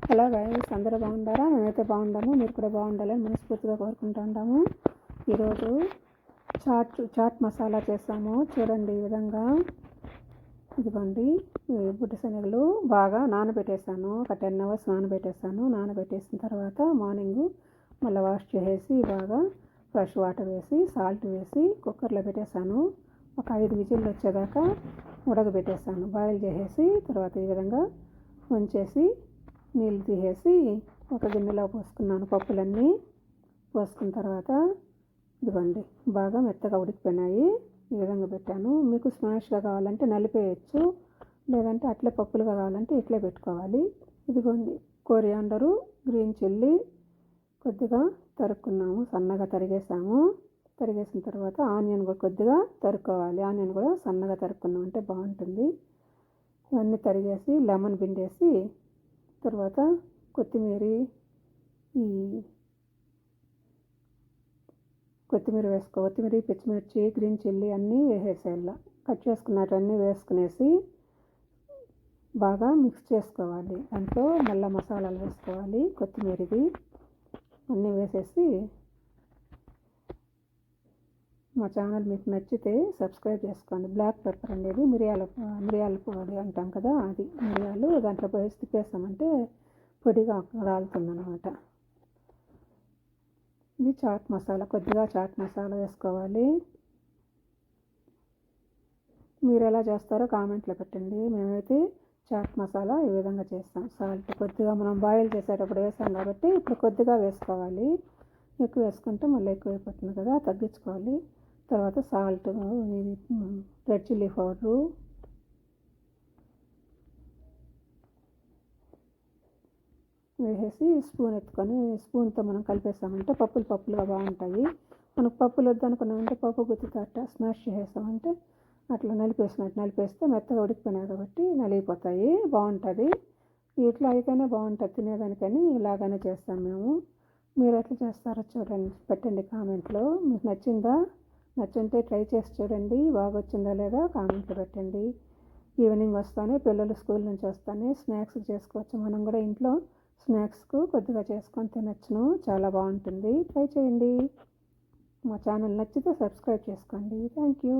Hello guys, అందరూ బాగుంటారా? మేమైతే బాగుంటాము. మీరు కూడా బాగుండాలని మనస్ఫూర్తిగా కోరుకుంటూ ఈరోజు చాట్ మసాలా చేస్తాము. చూడండి, ఈ విధంగా ఇదిగోండి. బుడ్డ శనగలు బాగా నానబెట్టేసాను. ఒక 10 hours నానబెట్టేసాను. నానబెట్టేసిన తర్వాత మార్నింగ్ మళ్ళీ వాష్ చేసేసి బాగా ఫ్రెష్ వాటర్ వేసి సాల్ట్ వేసి కుక్కర్లో పెట్టేసాను. ఒక 5 విజిల్లు వచ్చేదాకా ఉడకబెట్టేసాను. బాయిల్ చేసేసి తర్వాత ఈ విధంగా ఉంచేసి నీళ్ళు తీసేసి ఒక గిన్నెలో పోసుకున్నాను. పప్పులన్నీ పోసుకున్న తర్వాత ఇదిగోండి, బాగా మెత్తగా ఉడికిపోయినాయి. ఈ విధంగా పెట్టాను. మీకు స్మాష్గా కావాలంటే నలిపేయచ్చు, లేదంటే అట్లే పప్పులుగా కావాలంటే ఇట్లే పెట్టుకోవాలి. ఇదిగోండి, కొరియాండరు, గ్రీన్ చిల్లీ కొద్దిగా తరుక్కున్నాము, సన్నగా తరిగేసాము. తరిగేసిన తర్వాత ఆనియన్ కూడా కొద్దిగా తరుక్కోవాలి. ఆనియన్ కూడా సన్నగా తరుక్కున్నాం అంటే బాగుంటుంది. ఇవన్నీ తరిగేసి లెమన్ పిండేసి తర్వాత కొత్తిమీర పచ్చిమిర్చి, గ్రీన్ చిల్లీ అన్నీ వేసేసేయాల. కట్ చేసుకున్నవన్నీ వేసుకునేసి బాగా మిక్స్ చేసుకోవాలి. దాంట్లో మళ్ళీ మసాలాలు వేసుకోవాలి. కొత్తిమీరది అన్నీ వేసేసి, మా ఛానల్ మీకు నచ్చితే సబ్స్క్రైబ్ చేసుకోండి. బ్లాక్ పెప్పర్ అనేది మిరియాల పొడి అంటాం కదా, అది మిరియాలు దాంట్లో వేసి తిప్పేసామంటే పొడిగా రాలుతుందన్నమాట. ఇది చాట్ మసాలా. కొద్దిగా చాట్ మసాలా వేసుకోవాలి. మీరు ఎలా చేస్తారో కామెంట్లో పెట్టండి. మేమైతే చాట్ మసాలా ఈ విధంగా చేస్తాం. సాల్ట్ కొద్దిగా మనం బాయిల్ చేసేటప్పుడు వేసాం కాబట్టి ఇప్పుడు కొద్దిగా వేసుకోవాలి. ఎక్కువ వేసుకుంటే మళ్ళీ ఎక్కువైపోతుంది కదా, తగ్గించుకోవాలి. తర్వాత సాల్ట్, రెడ్ చిల్లీ పౌడరు, వేసేసి స్పూన్ ఎత్తుకొని స్పూన్తో మనం కలిపేసామంటే పప్పులుగా బాగుంటాయి. మనకు పప్పులు వద్దనుకున్నామంటే పప్పు గుత్తితో అట్లా స్మాష్ చేసేసామంటే అట్లా నలిపేస్తే మెత్తగా ఉడికిపోయినాయి కాబట్టి నలిగిపోతాయి, బాగుంటుంది. ఇట్లా అయితేనే బాగుంటుంది తినేదానికని ఇలాగనే చేస్తాం మేము. మీరు ఎట్లా చేస్తారో చూడండి, పెట్టండి కామెంట్లో. మీకు నచ్చుంటే ట్రై చేసి చూడండి. బాగా వచ్చిందా లేదా కామెంట్లో పెట్టండి. ఈవినింగ్ వస్తానే పిల్లలు స్కూల్ నుంచి వస్తానే స్నాక్స్ చేసుకోవచ్చు. మనం కూడా ఇంట్లో స్నాక్స్కు కొద్దిగా చేసుకొని తినచ్చును. చాలా బాగుంటుంది. ట్రై చేయండి. మా ఛానల్ నచ్చితే సబ్స్క్రైబ్ చేసుకోండి. Thank you.